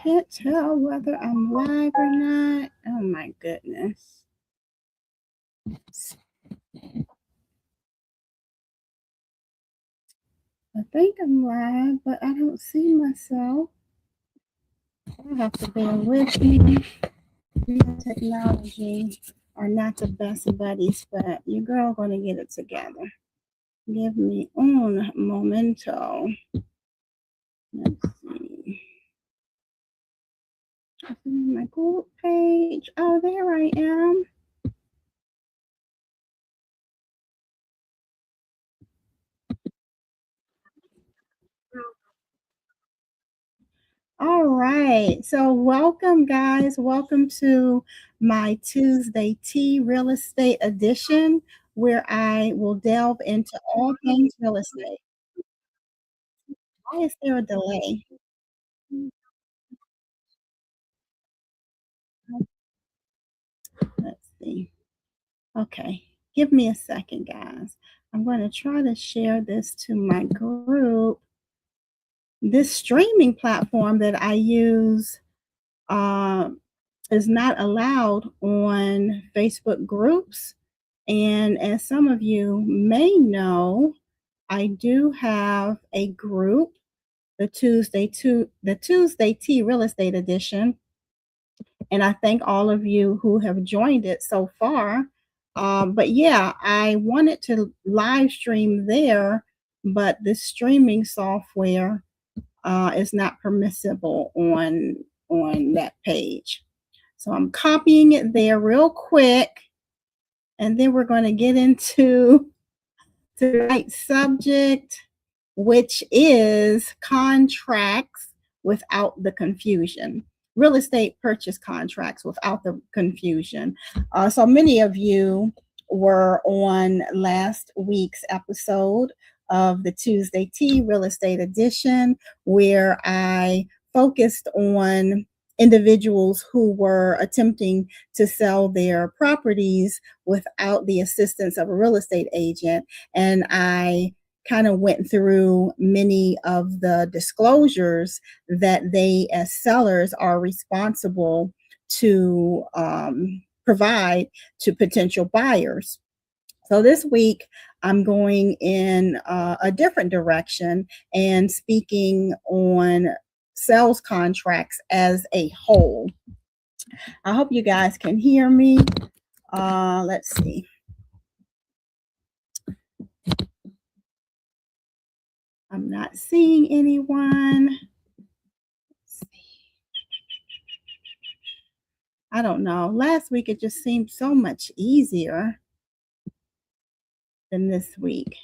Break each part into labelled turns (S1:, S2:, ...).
S1: can't tell whether I'm live or not. Oh my goodness. I think I'm live, but I don't see myself. You have to bear with me. Technology are not the best buddies, but your girl gonna get it together. Give me un momento. Let's see. My group page. Oh, there I am. All right. So, welcome, guys. Welcome to my Tuesday Tea Real Estate Edition, where I will delve into all things real estate. Why is there a delay? Let's see. Okay. Give me a second, guys. I'm going to try to share this to my group. This streaming platform that I use is not allowed on Facebook groups. And as some of you may know, I do have a group, the Tuesday Tea Real Estate Edition, and I thank all of you who have joined it so far. But yeah, I wanted to live stream there, but the streaming software is not permissible on that page. So I'm copying it there real quick, and then we're going to get into the right subject, which is contracts without the confusion. Real estate purchase contracts without the confusion. So many of you were on last week's episode of the Tuesday Tea Real Estate Edition, where I focused on individuals who were attempting to sell their properties without the assistance of a real estate agent. And I kind of went through many of the disclosures that they, as sellers, are responsible to provide to potential buyers. So this week, I'm going in a different direction and speaking on sales contracts as a whole. I hope you guys can hear me. Let's see. I'm not seeing anyone. I don't know. Last week it just seemed so much easier than this week.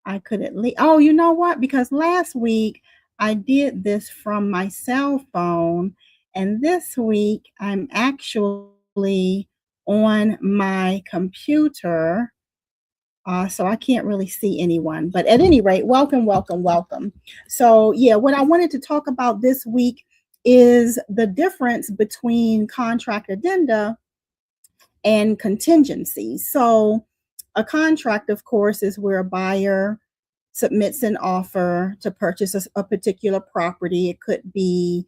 S1: I could at least, oh, you know what? Because last week I did this from my cell phone, and this week I'm actually on my computer. So I can't really see anyone. But at any rate, welcome, welcome, welcome. So, yeah, what I wanted to talk about this week is the difference between contract addenda and contingencies. So, a contract, of course, is where a buyer submits an offer to purchase a particular property. It could be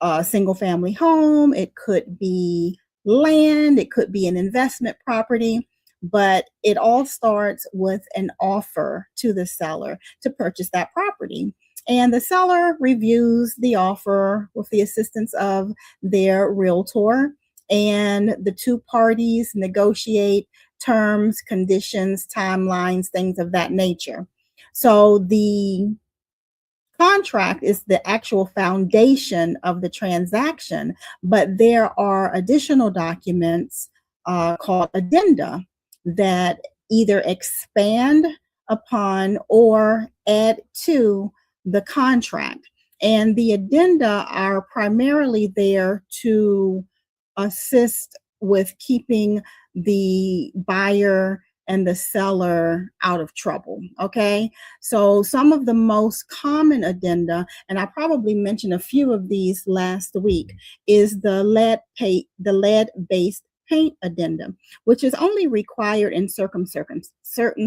S1: a single family home, it could be land, it could be an investment property, but it all starts with an offer to the seller to purchase that property. And the seller reviews the offer with the assistance of their realtor, and the two parties negotiate terms, conditions, timelines, things of that nature. So the contract is the actual foundation of the transaction, but there are additional documents called addenda that either expand upon or add to the contract. And the addenda are primarily there to assist with keeping the buyer and the seller out of trouble. Okay. So some of the most common addenda, and I probably mentioned a few of these last week, is the lead-based paint addenda, which is only required in certain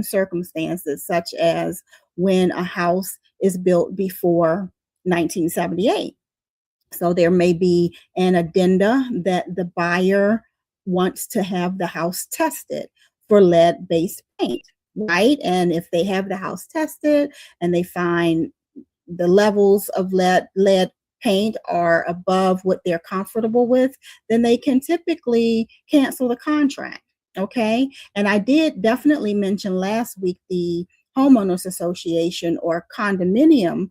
S1: circumstances, such as when a house is built before 1978. So there may be an addenda that the buyer wants to have the house tested for lead based paint, right? And if they have the house tested and they find the levels of lead paint are above what they're comfortable with, then they can typically cancel the contract. Okay. And I did definitely mention last week the homeowners association or condominium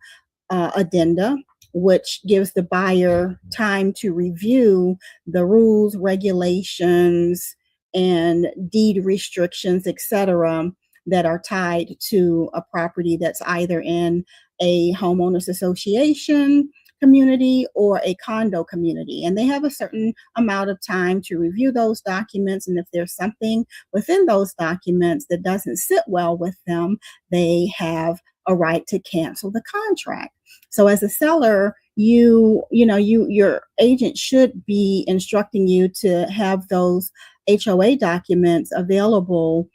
S1: addenda, which gives the buyer time to review the rules, regulations, and deed restrictions, etc., that are tied to a property that's either in a homeowners association community or a condo community. And they have a certain amount of time to review those documents. And if there's something within those documents that doesn't sit well with them, they have a right to cancel the contract. So as a seller, your agent should be instructing you to have those HOA documents available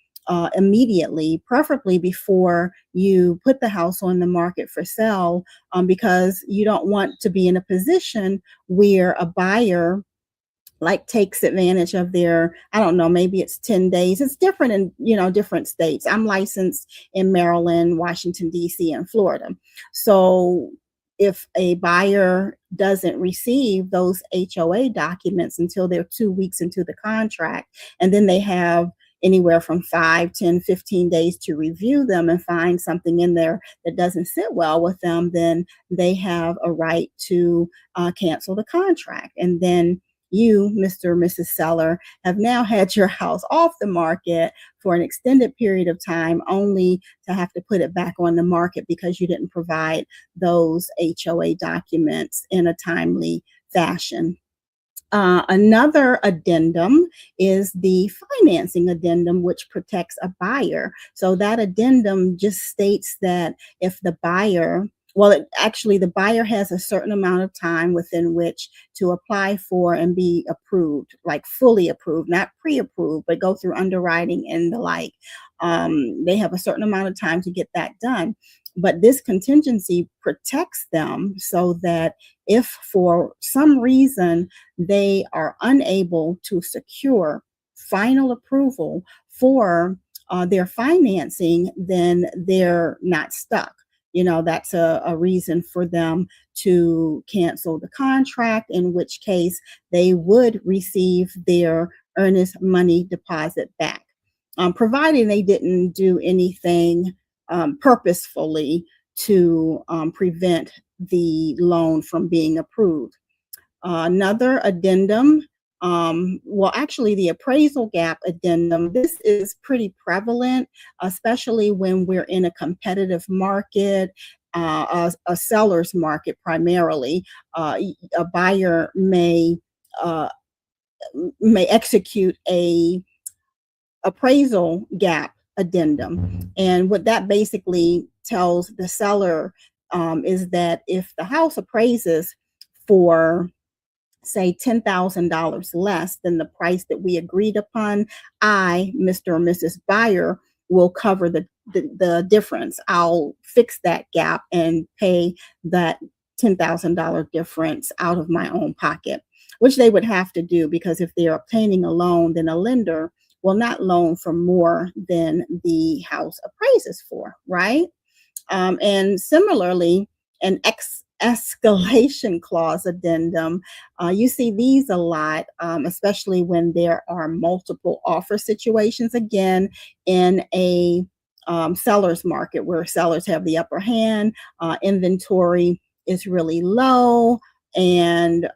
S1: immediately, preferably before you put the house on the market for sale, because you don't want to be in a position where a buyer like takes advantage of their, I don't know, maybe it's 10 days. It's different in, different states. I'm licensed in Maryland, Washington, D.C., and Florida. So if a buyer doesn't receive those HOA documents until they're 2 weeks into the contract, and then they have anywhere from 5, 10, 15 days to review them and find something in there that doesn't sit well with them, then they have a right to cancel the contract. And then you, Mr. or Mrs. Seller, have now had your house off the market for an extended period of time, only to have to put it back on the market because you didn't provide those HOA documents in a timely fashion. Another addendum is the financing addendum, which protects a buyer. So that addendum just states that if the buyer, actually, the buyer has a certain amount of time within which to apply for and be approved, like fully approved, not pre-approved, but go through underwriting and the like. They have a certain amount of time to get that done. But this contingency protects them so that if for some reason they are unable to secure final approval for their financing, then they're not stuck. That's a reason for them to cancel the contract, in which case they would receive their earnest money deposit back, providing they didn't do anything purposefully to prevent the loan from being approved. Another addendum, actually, the appraisal gap addendum, this is pretty prevalent, especially when we're in a competitive market, a seller's market primarily. A buyer may execute a appraisal gap addendum. And what that basically tells the seller is that if the house appraises for, say, $10,000 less than the price that we agreed upon, I, Mr. or Mrs. Buyer, will cover the difference. I'll fix that gap and pay that $10,000 difference out of my own pocket, which they would have to do, because if they're obtaining a loan, then a lender will not loan for more than the house appraises for, right? And similarly, an escalation clause addendum, you see these a lot, especially when there are multiple offer situations, again, in a seller's market where sellers have the upper hand, inventory is really low, and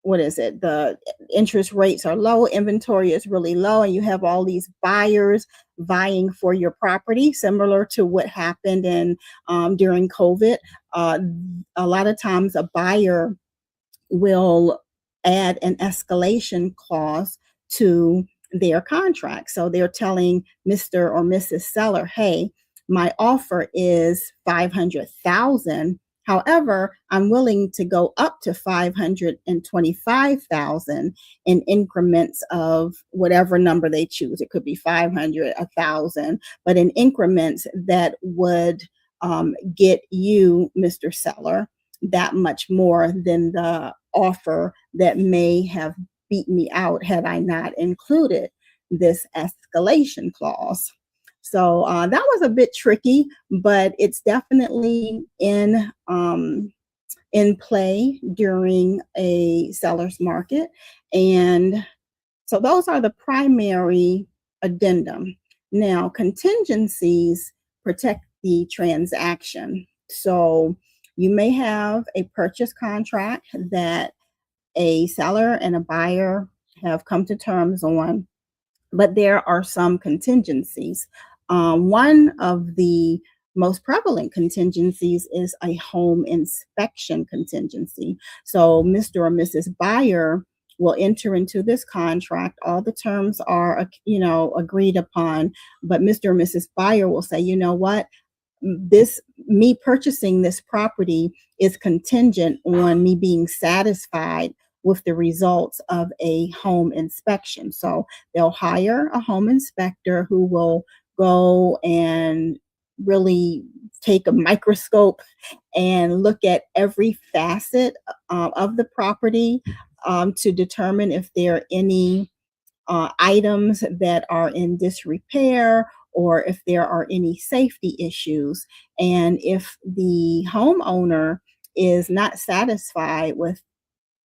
S1: the interest rates are low, inventory is really low, and you have all these buyers vying for your property, similar to what happened during COVID. A lot of times a buyer will add an escalation clause to their contract. So they're telling Mr. or Mrs. Seller, hey, my offer is $500,000. However, I'm willing to go up to $525,000 in increments of whatever number they choose. It could be 500, 1,000, but in increments that would get you, Mr. Seller, that much more than the offer that may have beat me out had I not included this escalation clause. So that was a bit tricky, but it's definitely in play during a seller's market. And so those are the primary addendum. Now, contingencies protect the transaction. So you may have a purchase contract that a seller and a buyer have come to terms on, but there are some contingencies. One of the most prevalent contingencies is a home inspection contingency. So, Mr. or Mrs. Buyer will enter into this contract. All the terms are, agreed upon, but Mr. or Mrs. Buyer will say, you know what, this me purchasing this property is contingent on me being satisfied with the results of a home inspection. So they'll hire a home inspector who will go and really take a microscope and look at every facet of the property to determine if there are any items that are in disrepair or if there are any safety issues. And if the homeowner is not satisfied with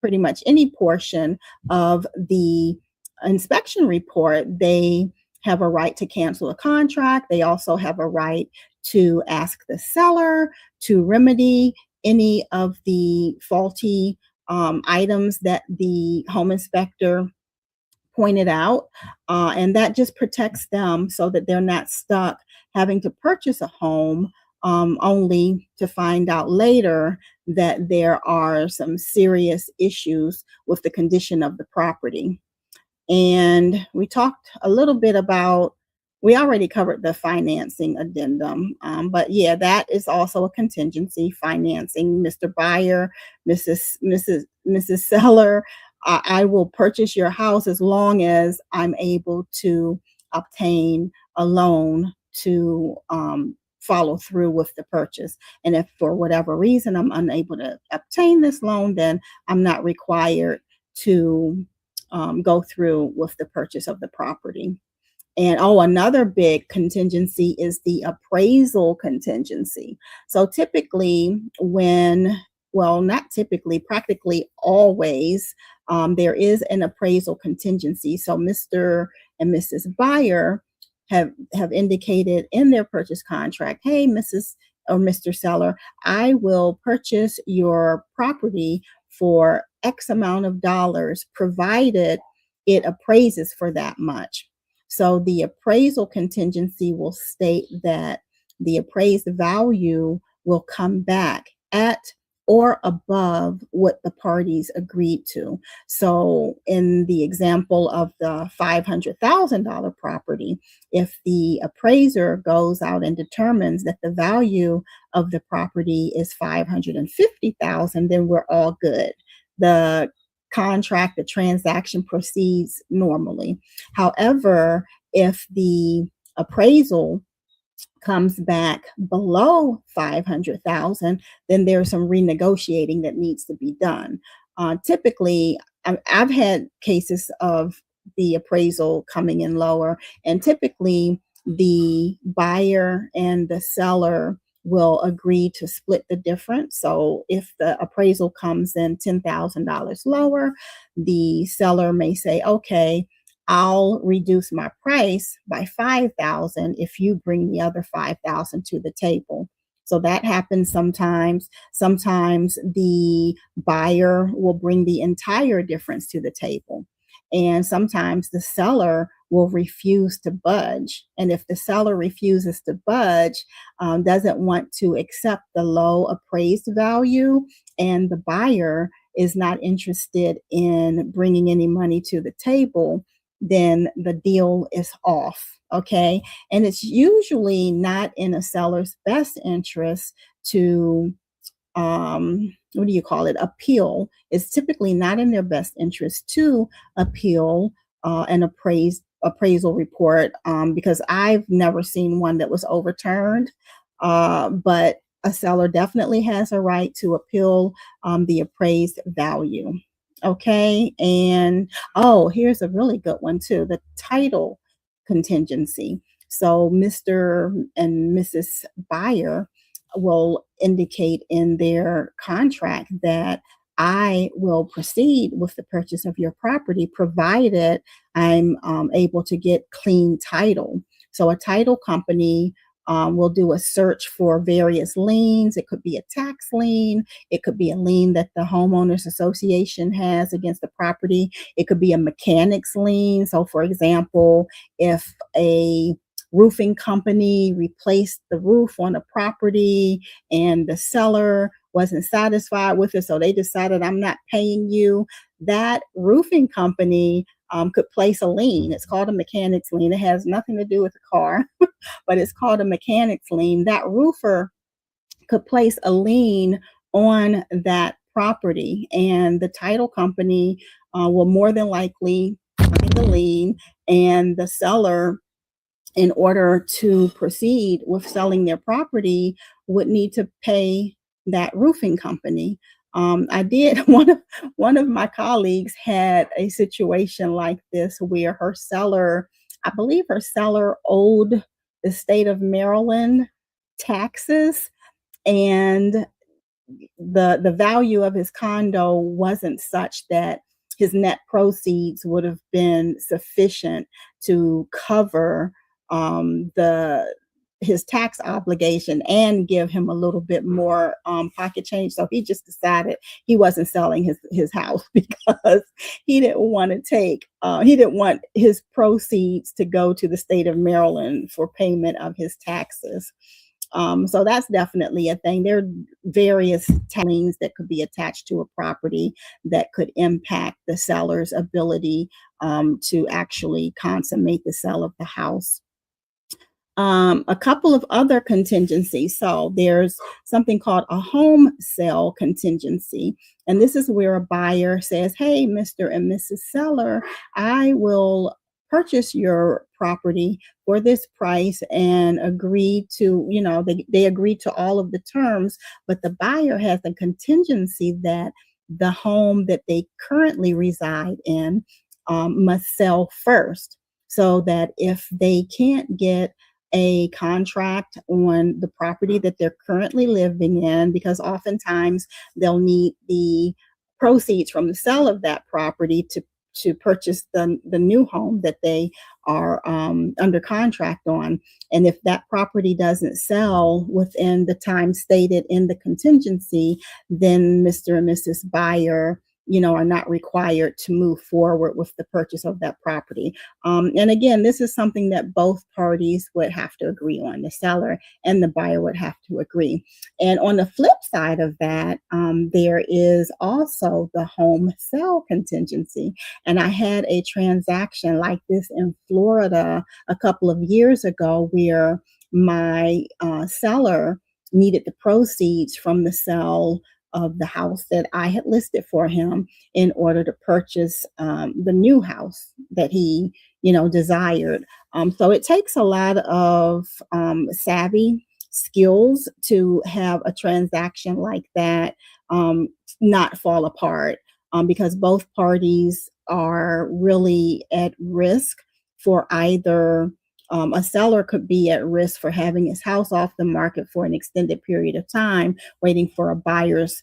S1: pretty much any portion of the inspection report, they have a right to cancel a contract. They also have a right to ask the seller to remedy any of the faulty items that the home inspector pointed out. And that just protects them so that they're not stuck having to purchase a home only to find out later that there are some serious issues with the condition of the property. And we talked a little bit about, we already covered the financing addendum, but yeah, that is also a contingency financing. Mr. Buyer, Mrs. Seller, I will purchase your house as long as I'm able to obtain a loan to follow through with the purchase. And if for whatever reason I'm unable to obtain this loan, then I'm not required to go through with the purchase of the property. And another big contingency is the appraisal contingency. So typically, not typically, practically always, there is an appraisal contingency. So Mr. and Mrs. Buyer have indicated in their purchase contract, hey, Mrs. or Mr. Seller, I will purchase your property for X amount of dollars, provided it appraises for that much. So the appraisal contingency will state that the appraised value will come back at or above what the parties agreed to. So in the example of the $500,000 property, if the appraiser goes out and determines that the value of the property is $550,000, then we're all good. The transaction proceeds normally. However, if the appraisal comes back below 500,000, then there's some renegotiating that needs to be done. Typically, I've had cases of the appraisal coming in lower, and typically the buyer and the seller will agree to split the difference. So if the appraisal comes in $10,000 lower, the seller may say, okay, I'll reduce my price by 5,000 if you bring the other 5,000 to the table. So that happens sometimes. Sometimes the buyer will bring the entire difference to the table. And sometimes the seller will refuse to budge. And if the seller refuses to budge, doesn't want to accept the low appraised value, and the buyer is not interested in bringing any money to the table, then the deal is off. Okay. And it's usually not in a seller's best interest to, appeal. It's typically not in their best interest to appeal an appraisal report, because I've never seen one that was overturned. But a seller definitely has a right to appeal the appraised value. Okay. And oh, here's a really good one too, the title contingency. So Mr. and Mrs. Buyer will indicate in their contract that I will proceed with the purchase of your property provided I'm able to get clean title. So a title company will do a search for various liens. It could be a tax lien. It could be a lien that the homeowners association has against the property. It could be a mechanics lien. So, for example, if a roofing company replaced the roof on a property and the seller wasn't satisfied with it, so they decided, I'm not paying you, that roofing company could place a lien. It's called a mechanics lien. It has nothing to do with the car, but it's called a mechanics lien. That roofer could place a lien on that property, and the title company will more than likely find the lien, and the seller, in order to proceed with selling their property, would need to pay that roofing company. I did one of my colleagues had a situation like this where her seller, I believe her seller owed the state of Maryland taxes, and the value of his condo wasn't such that his net proceeds would have been sufficient to cover the his tax obligation and give him a little bit more pocket change. So he just decided he wasn't selling his house because he didn't want his proceeds to go to the state of Maryland for payment of his taxes. So that's definitely a thing. There are various liens that could be attached to a property that could impact the seller's ability to actually consummate the sale of the house. A couple of other contingencies. So there's something called a home sale contingency. And this is where a buyer says, hey, Mr. and Mrs. Seller, I will purchase your property for this price, and agree to, they agree to all of the terms, but the buyer has a contingency that the home that they currently reside in must sell first, so that if they can't get a contract on the property that they're currently living in, because oftentimes they'll need the proceeds from the sale of that property to purchase the new home that they are under contract on. And if that property doesn't sell within the time stated in the contingency, then Mr. and Mrs. Buyer, are not required to move forward with the purchase of that property. And again, this is something that both parties would have to agree on. The seller and the buyer would have to agree. And on the flip side of that, there is also the home sale contingency. And I had a transaction like this in Florida a couple of years ago where my seller needed the proceeds from the sale of the house that I had listed for him in order to purchase the new house that he, desired. So it takes a lot of savvy skills to have a transaction like that not fall apart, because both parties are really at risk for either. A seller could be at risk for having his house off the market for an extended period of time, waiting for a buyer's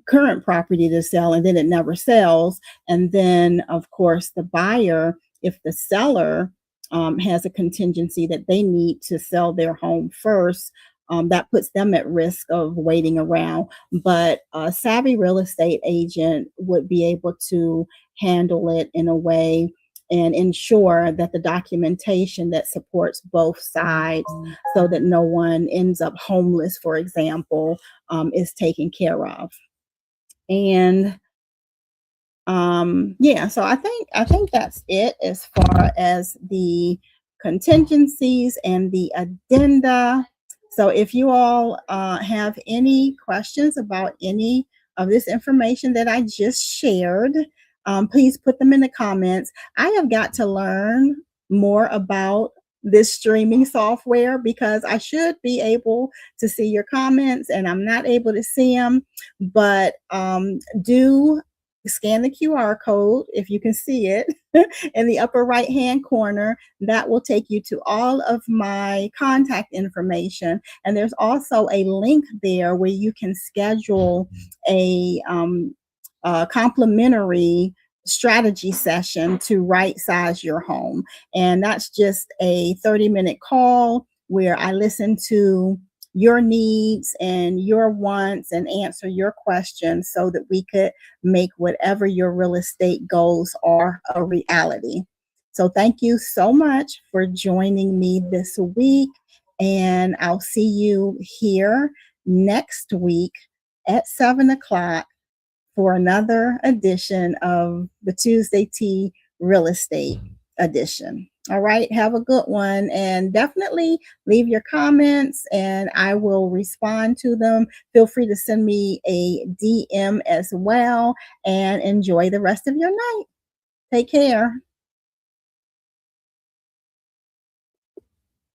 S1: current property to sell, and then it never sells. And then, of course, the buyer, if the seller has a contingency that they need to sell their home first, that puts them at risk of waiting around. But a savvy real estate agent would be able to handle it in a way and ensure that the documentation that supports both sides, so that no one ends up homeless, for example, is taken care of. And yeah, so I think that's it as far as the contingencies and the addenda. So if you all have any questions about any of this information that I just shared, please put them in the comments. I have got to learn more about this streaming software because I should be able to see your comments and I'm not able to see them. But do scan the QR code if you can see it in the upper right hand corner. That will take you to all of my contact information. And there's also a link there where you can schedule a complimentary strategy session to right size your home. And that's just a 30-minute call where I listen to your needs and your wants and answer your questions so that we could make whatever your real estate goals are a reality. So thank you so much for joining me this week. And I'll see you here next week at 7 o'clock for another edition of the Tuesday Tea Real Estate Edition. All right, have a good one and definitely leave your comments and I will respond to them. Feel free to send me a DM as well and enjoy the rest of your night. Take care.